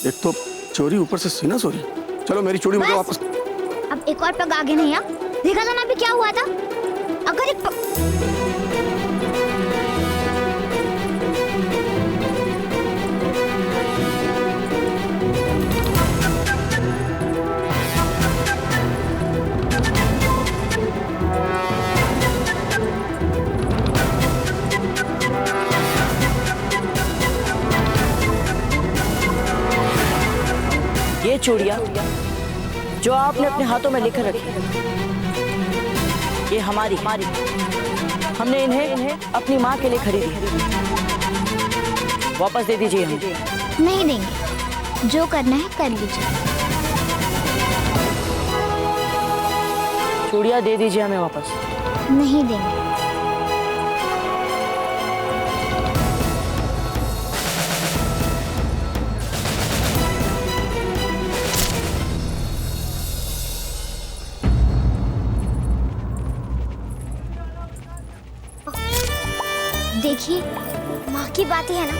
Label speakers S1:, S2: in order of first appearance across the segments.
S1: एक तो चोरी, ऊपर से सीना चोरी। चलो मेरी चूड़ी मुझे वापस।
S2: अब एक और पग आगे नहीं। आप देखा था ना अभी क्या हुआ था? अगर एक
S3: ये चूड़ियां जो आपने अपने हाथों में लेकर रखी, ये हमारी हमने इन्हें अपनी माँ के लिए खरीदी। वापस दे दीजिए हमें।
S2: नहीं देंगे, जो करना है कर लीजिए।
S3: चूड़ियां दे दीजिए हमें वापस।
S2: नहीं देंगे। देखिए, माँ की बातें है ना,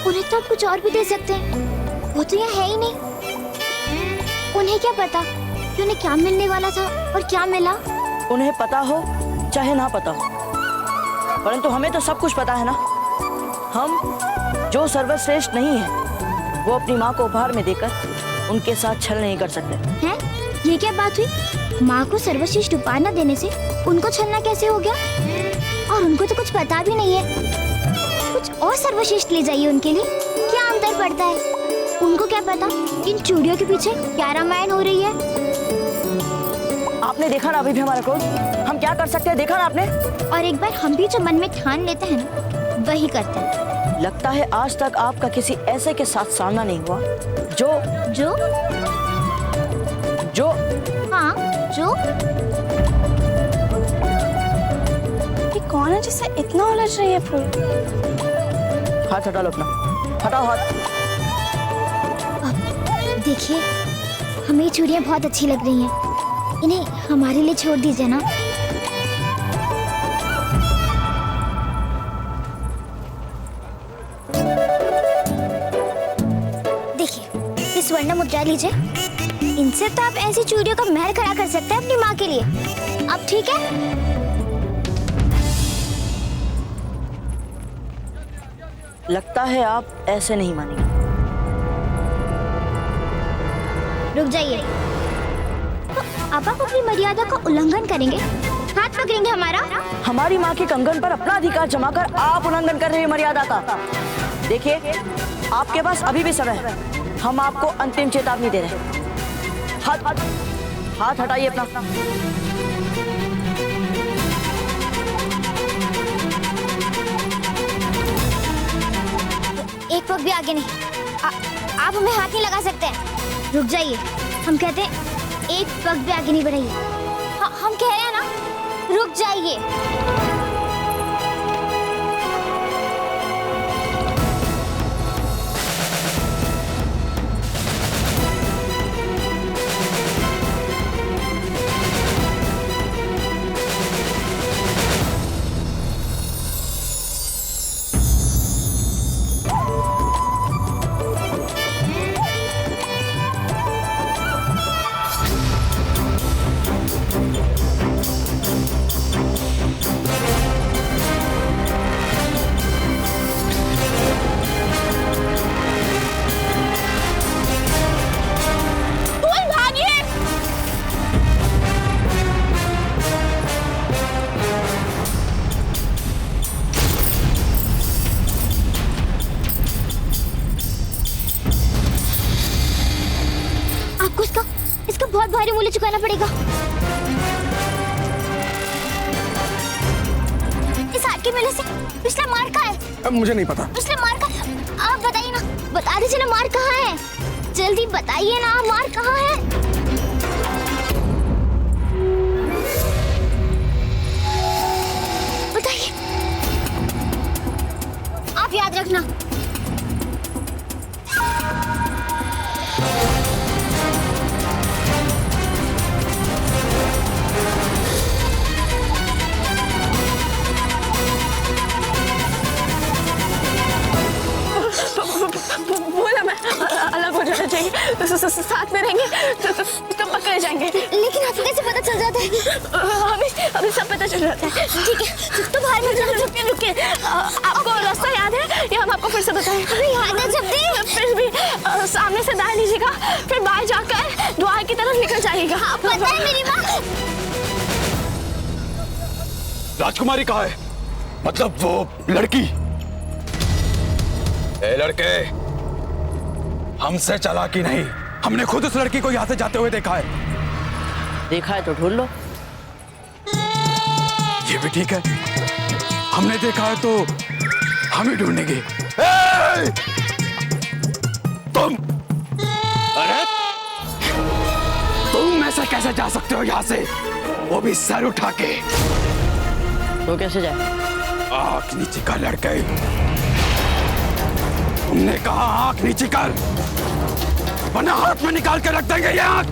S2: उन्हें तो आप कुछ और भी दे सकते हैं। वो तो यहाँ है ही नहीं। उन्हें क्या पता कि उन्हें क्या मिलने वाला था और क्या मिला।
S3: उन्हें पता हो चाहे ना पता हो, परंतु हमें तो सब कुछ पता है ना। हम जो सर्वश्रेष्ठ नहीं है, वो अपनी माँ को उपहार में देकर उनके साथ छल नहीं कर सकते
S2: हैं? ये क्या बात हुई? माँ को सर्वश्रेष्ठ उपहार न देने से उनको छलना कैसे हो गया? और उनको तो कुछ पता भी नहीं है। कुछ और सर्वश्रेष्ठ ले जाइए उनके लिए। क्या अंतर पड़ता है? उनको क्या पता इन चूड़ियों के पीछे क्या रामायण हो रही है।
S3: आपने देखा ना अभी भी हमारा क्रोध। हम क्या कर सकते हैं, देखा ना आपने।
S2: और एक बार हम भी जो मन में ठान लेते हैं ना, वही करते हैं।
S3: लगता है आज तक आपका किसी ऐसे के साथ सामना नहीं हुआ जो
S2: जो
S3: जो
S2: हाँ जो
S4: कौन है जिससे इतना उलझ रही है फूल?
S3: हाथ हटा लो अपना, हटाओ हाथ।
S2: देखिए, हमें चूड़ियाँ बहुत अच्छी लग रही हैं। इन्हें हमारे लिए छोड़ दीजिए ना। देखिए, ये स्वर्ण मुद्रा लीजिए। इनसे तो आप ऐसी चूड़ियों का महल खड़ा कर सकते हैं अपनी माँ के लिए। अब ठीक है?
S3: लगता है आप ऐसे नहीं मानेंगे।
S2: रुक जाइए। तो अब आप अपनी मर्यादा का उल्लंघन करेंगे, हाथ पकड़ेंगे हमारा।
S3: हमारी माँ के कंगन पर अपना अधिकार जमाकर आप उल्लंघन कर रहे हैं मर्यादा का। देखिए, आपके पास अभी भी समय है। हम आपको अंतिम चेतावनी दे रहे हैं। हाथ हटाइए अपना।
S2: एक पग भी आगे नहीं। आप हमें हाथ नहीं लगा सकते हैं। रुक जाइए। हम कहते हैं एक पग भी आगे नहीं बढ़ाइए। हम कह रहे हैं ना, रुक जाइए। इसका बहुत भारी मूल्य चुकाना पड़ेगा। इस हाथ के मेले से पिछला मार कहाँ है?
S1: अब मुझे नहीं पता।
S2: पिछला मार का आप बताइए ना, बता दीजिए ना, मार कहाँ है? जल्दी बताइए ना, मार कहाँ है? बताइए। आप याद रखना।
S4: बोला मैं अलग हो जाए। रहेंगे तो पकड़े जाएंगे।
S2: लेकिन आपको कैसे पता चल जाता है?
S4: अभी सब पता चल जाता है।
S2: ठीक है, तो बाहर निकलो।
S4: रुकिए रुकिए, आपको रास्ता याद है या हम आपको फिर से बताएं?
S2: याद है जब भी।
S4: फिर भी सामने से दाएं लीजिएगा, फिर बाएं जाकर द्वार की तरफ निकल जाइएगा।
S2: पता है मेरी माँ।
S1: राजकुमारी कहाँ है? मतलब वो लड़की। ए लड़के, हमसे चालाकी नहीं, हमने खुद उस लड़की को यहाँ से जाते हुए देखा है।
S3: देखा है तो ढूंढ लो।
S1: ये भी ठीक है, हमने देखा है तो हम ही ढूंढेंगे। तुम, अरे तुम ऐसे कैसे जा सकते हो यहाँ से, वो भी सर उठा के?
S3: तो कैसे जाए?
S1: आंख नीचे कर लड़के, तुमने कहा आंख नीचे कर, वरना हाथ में निकाल के रख देंगे ये आंख।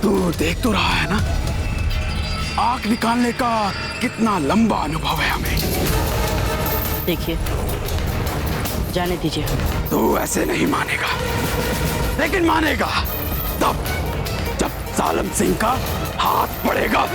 S1: तू देख तो रहा है ना, आंख निकालने का कितना लंबा अनुभव है हमें।
S3: देखिए, जाने दीजिए।
S1: तू ऐसे नहीं मानेगा, लेकिन मानेगा तब जब सालम सिंह का हाथ पड़ेगा।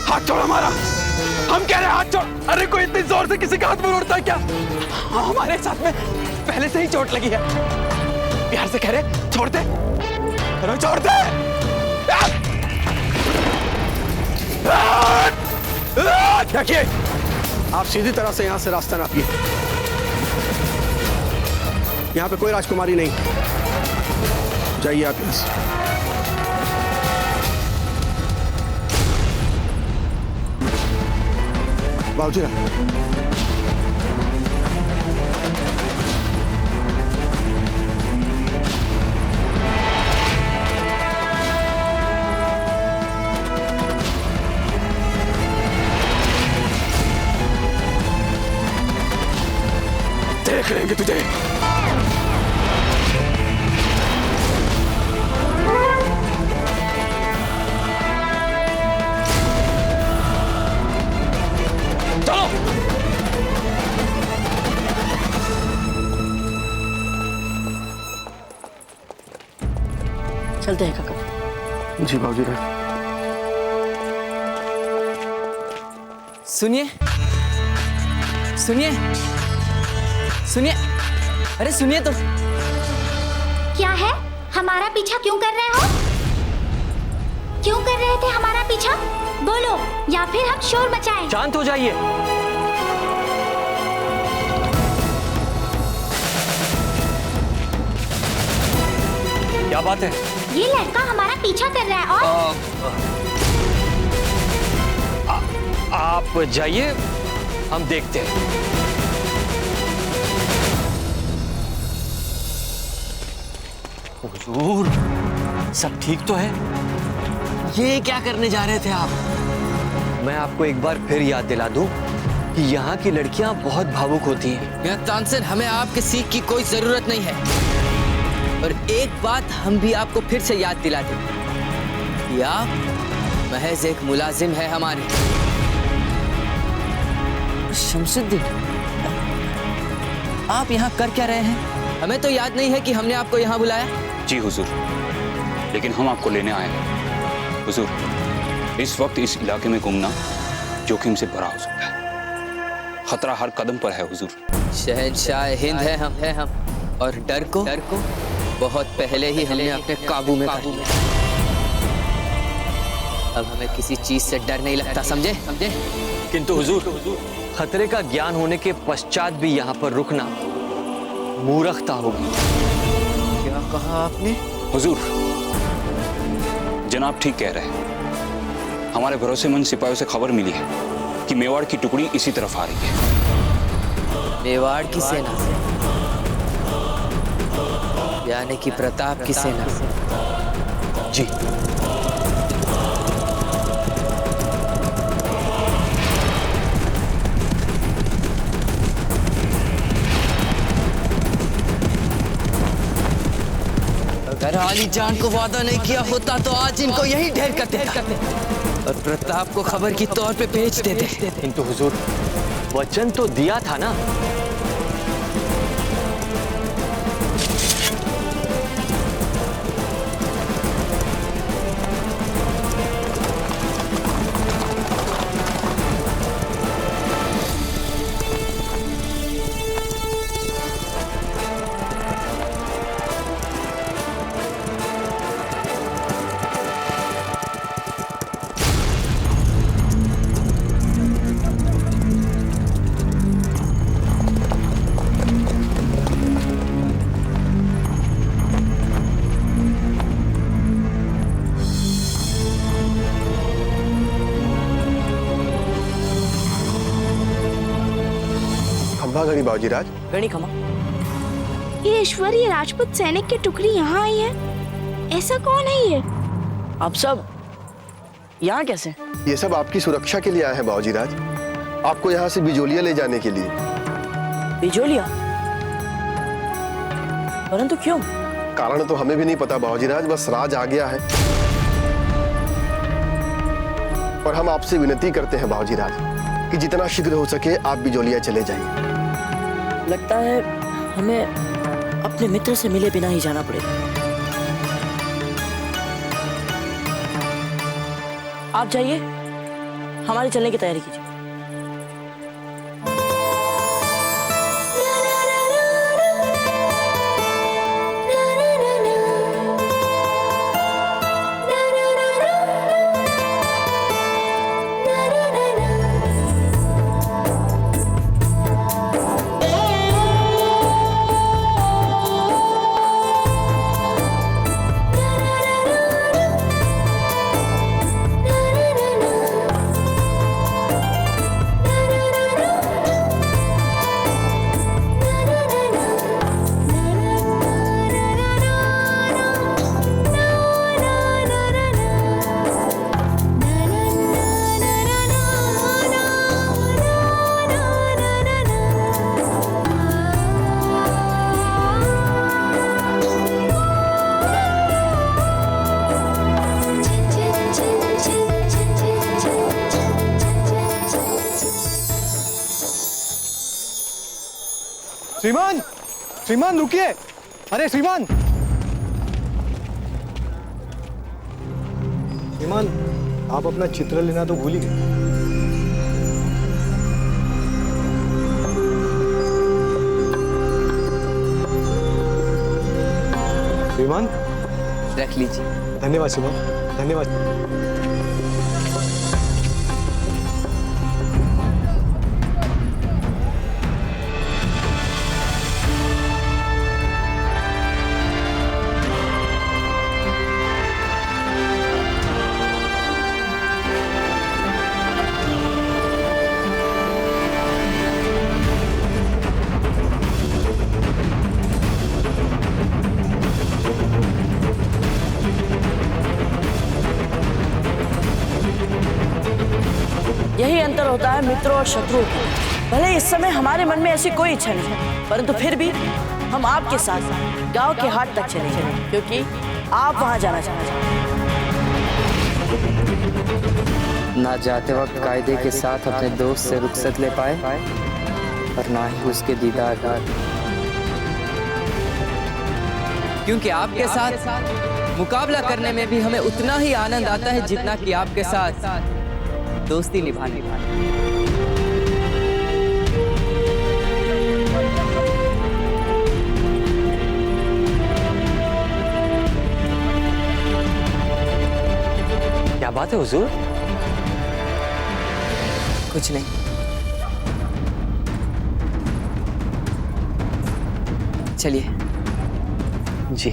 S1: हाथ छोड़ हमारा, हम कह रहे हैं हाथ छोड़। अरे कोई इतनी जोर से किसी का हाथ में उड़ता है क्या? हमारे साथ में पहले से ही चोट लगी है, प्यार से कह रहे छोड़ दे, अरे छोड़ दे। देखिए, आप सीधी तरह से यहाँ से रास्ता नापिए, यहाँ पे कोई राजकुमारी नहीं, जाइए आप यहाँ से। बाबूजी, देख लेंगे तुझे।
S3: चलते हैं काका।
S1: जी बाबूजी।
S5: सुनिए सुनिए सुनिए, अरे सुनिए तो।
S2: क्या है? हमारा पीछा क्यों कर रहे हो? क्यों कर रहे थे हमारा पीछा? बोलो, या फिर हम शोर मचाएं।
S5: शांत हो जाइए। क्या बात है?
S2: ये लड़का हमारा पीछा कर रहा है और
S5: आप जाइए, हम देखते हैं। हुजूर, सब ठीक तो है? ये क्या करने जा रहे थे आप? मैं आपको एक बार फिर याद दिला दूं कि यहाँ की लड़कियां बहुत भावुक होती हैं।
S6: यह तानसेन, हमें आपके सीख की कोई जरूरत नहीं है। और एक बात हम भी आपको फिर से याद दिला दें कि आप महज एक मुलाजिम है हमारे। शमसुद्दीन, आप यहाँ कर क्या रहे हैं? हमें तो याद नहीं है कि हमने आपको यहाँ बुलाया।
S7: जी हुजूर, लेकिन हम आपको लेने आए हैं। हुजूर, इस वक्त इस इलाके में घूमना जोखिम से भरा हो सकता है, खतरा हर कदम पर है हुजूर।
S6: शहंशाह हिंद है हम और डर को बहुत पहले ही हमने अपने काबू में कर लिया। अब हमें किसी चीज से डर नहीं लगता, समझे?
S5: किंतु हुजूर, खतरे का ज्ञान होने के पश्चात भी यहाँ पर रुकना मूर्खता होगी।
S6: क्या कहा आपने?
S7: हुजूर, जनाब ठीक कह रहे हैं। हमारे भरोसेमंद सिपाहियों से खबर मिली है कि मेवाड़ की टुकड़ी इसी तरफ आ रही है।
S6: मेवाड़ की सेना, यानी कि प्रताप की सेना।
S5: जी।
S6: अगर आली जान को वादा नहीं किया होता तो आज इनको यही ढेर कर देता और प्रताप को खबर की तौर पे भेज देते।
S5: किंतु हुजूर, वचन तो दिया था ना।
S8: गणी बाबूजीराज।
S3: गणी खमा।
S4: ये ईश्वरीय राजपूत सैनिक की टुकड़ी यहाँ आई है, ऐसा कौन है ये?
S3: आप सब यहाँ कैसे?
S8: ये सब आपकी सुरक्षा के लिए आए हैं बाबूजीराज, आपको यहाँ से बिजोलिया ले जाने के लिए।
S3: बिजोलिया? परंतु क्यों?
S8: कारण तो हमें भी नहीं पता बाबूजीराज, बस राज आ गया है और हम आपसे विनती करते हैं बाबूजीराज कि जितना शीघ्र हो सके आप बिजोलिया चले जाइए।
S3: लगता है हमें अपने मित्र से मिले बिना ही जाना पड़ेगा। आप जाइए, हमारे चलने की तैयारी कीजिए।
S9: श्रीमान, श्रीमान रुकिए। अरे श्रीमान, श्रीमान आप अपना चित्र लेना तो भूल ही गए। श्रीमान
S6: रख लीजिए।
S9: धन्यवाद श्रीमान, धन्यवाद।
S3: यही अंतर होता है मित्रों और शत्रुओं का। भले इस समय हमारे मन में ऐसी कोई इच्छा नहीं है, परंतु फिर भी हम आपके साथ गांव के हाट तक चलेंगे, क्योंकि आप वहां जाना चाहते हैं।
S6: ना जाते वक्त कायदे के साथ अपने दोस्त से रुखसत ले पाए और ना ही उसके दीदार, क्योंकि आपके साथ मुकाबला करने में भी हमें उतना ही आनंद आता है जितना कि आपके साथ दोस्ती निभाने।
S5: क्या बात है हुजूर?
S6: कुछ नहीं। चलिए।
S5: जी।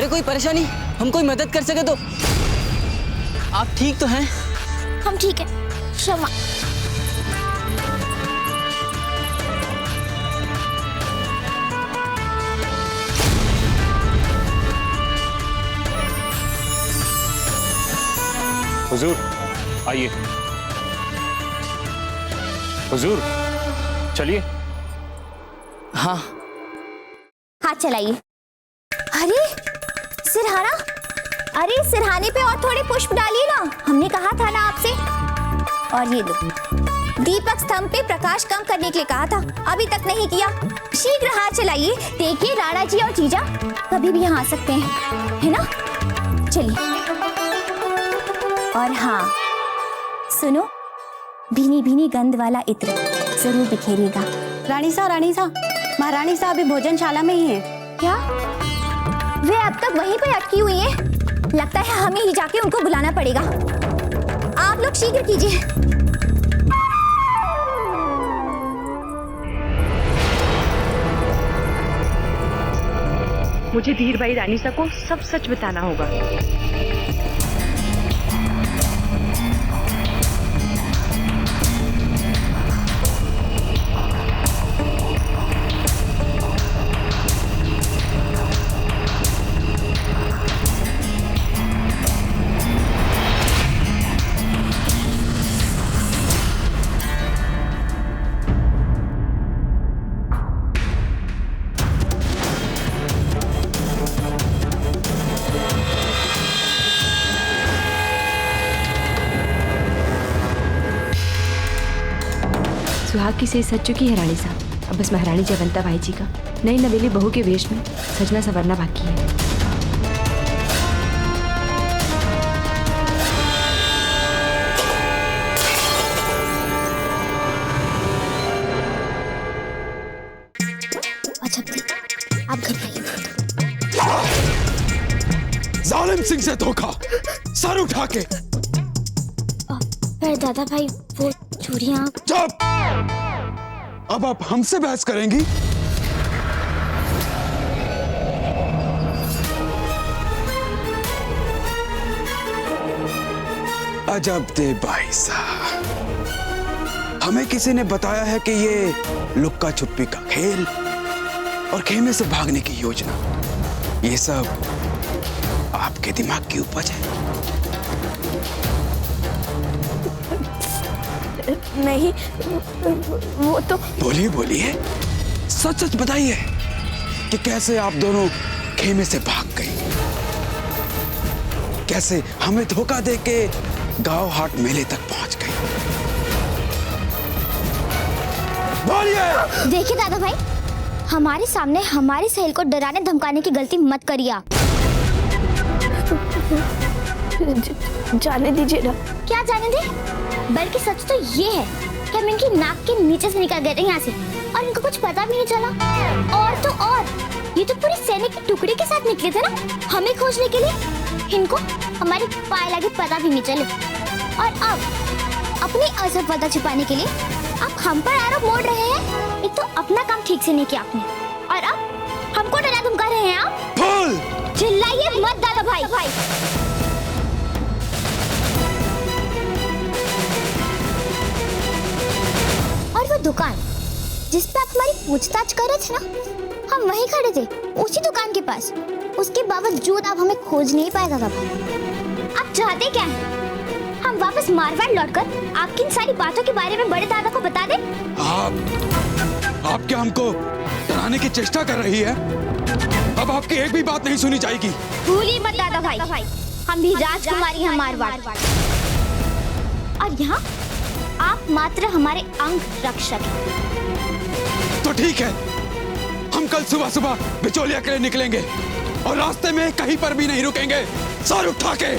S6: अरे कोई परेशानी, हम कोई मदद कर सके तो। आप ठीक तो हैं?
S2: हम ठीक है। क्षमा।
S7: हुजूर आइए। हुजूर चलिए।
S6: हाँ।
S2: हाथ चलाइए। अरे सिरहाना, अरे सिरहाने पे और थोड़े पुष्प डालिए ना, हमने कहा था ना आपसे। और ये लो, दीपक स्तंभ पे प्रकाश कम करने के लिए कहा था, अभी तक नहीं किया। शीघ्र हाथ चलाइए। देखिए राणा जी और जीजा कभी भी यहाँ आ सकते हैं, है ना? चलिए। और हाँ सुनो, भीनी भीनी गंध वाला इत्र जरूर बिखेरिएगा।
S10: रानी साहब, महारानी साहब अभी भोजनशाला में ही है।
S2: क्या वे अब तक वहीं पर अटकी हुई हैं? लगता है हमें ही जाके उनको बुलाना पड़ेगा। आप लोग शीघ्र कीजिए।
S10: मुझे धीर भाई रानी साहब को सब सच बताना होगा। सुहाग की सेज सज चुकी है रानी साहब। अब बस महारानी जयवंता बाई जी का नई नवेली बहू के वेश में सजना संवरना बाकी है।
S2: आप घबराइए।
S1: जालिम सिंह से धोखा, सर उठा के।
S2: पर दादा भाई वो चूड़ियां।
S1: चुप! अब आप हमसे बहस करेंगी? अजब दे भाई साहब, हमें किसी ने बताया है कि ये लुक्का छुपी का खेल और खेमे से भागने की योजना, ये सब आपके दिमाग की उपज है।
S4: नहीं, वो तो।
S1: बोलिए बोलिए, सच सच बताइए कि कैसे आप दोनों खेमे से भाग गई, कैसे हमें धोखा देके गांव हाट मेले तक पहुंच गई। बोलिए।
S2: देखिए दादा भाई, हमारे सामने हमारी सहेल को डराने धमकाने की गलती मत करिए आप।
S4: जाने दीजिए ना।
S2: क्या जाने दे? बल्कि सच तो ये है कि हम इनकी नाक के नीचे से निकल गए थे यहाँ से और इनको कुछ पता भी नहीं चला। और तो और ये तो पूरी सैनिक की टुकड़ी के साथ निकले थे ना हमें खोजने के लिए। इनको हमारे पाए लगे पता भी नहीं चले। और अब अपनी असफलता छिपाने के लिए आप हम पर आरोप मोड़ रहे हैं। एक तो अपना काम ठीक से नहीं किया आपने और अब हमको डरा धमका रहे हैं आप। चिल्लाइए मत दादा भाई। और वो दुकान जिस पे आप हमारी पूछताछ कर रहे थे ना, हम वहीं खड़े थे उसी दुकान के पास। उसके बावजूद आप हमें खोज नहीं पाए दादा भाई। आप चाहते क्या हैं? हम वापस मारवाड़ लौटकर आपकी इन सारी बातों के बारे में बड़े दादा को बता दें?
S1: आप क्या हमको डराने की चेष्टा कर रही है? अब आपकी एक भी बात नहीं सुनी जाएगी।
S2: भूलिए मत दादा भाई, हम भी राजकुमारी हैं मारवाड़। और यहाँ आप मात्र हमारे अंग रक्षक हैं।
S1: तो ठीक है, हम कल सुबह सुबह बिचौलिया के लिए निकलेंगे और रास्ते में कहीं पर भी नहीं रुकेंगे। सर उठा के।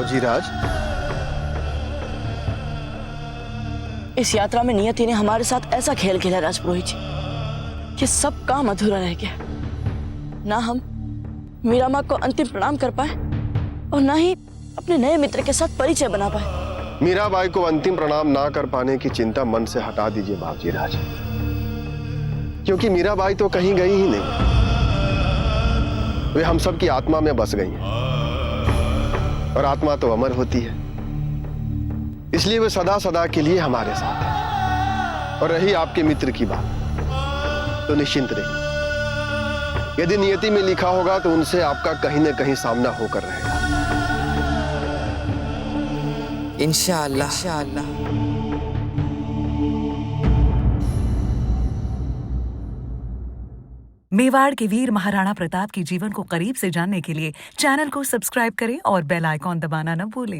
S8: भावजी राज,
S3: इस यात्रा में नियति ने हमारे साथ ऐसा खेल खेला राजपुरोहित जी कि सब काम अधूरा रह गया। ना हम मीरा माँ को अंतिम प्रणाम कर पाए और ना ही अपने नए मित्र के साथ परिचय बना पाए।
S8: मीराबाई को अंतिम प्रणाम ना कर पाने की चिंता मन से हटा दीजिए भावजी राज, क्योंकि मीराबाई तो कहीं गई ही नहीं, वे हम सब की आत्मा में बस गई हैं और आत्मा तो अमर होती है, इसलिए वे सदा सदा के लिए हमारे साथ है। और रही आपके मित्र की बात, तो निश्चिंत रहिए, यदि नियति में लिखा होगा तो उनसे आपका कहीं न कहीं सामना होकर रहेगा।
S6: इंशाअल्लाह।
S11: मेवाड़ के वीर महाराणा प्रताप के जीवन को करीब से जानने के लिए चैनल को सब्सक्राइब करें और बेल आइकॉन दबाना न भूलें।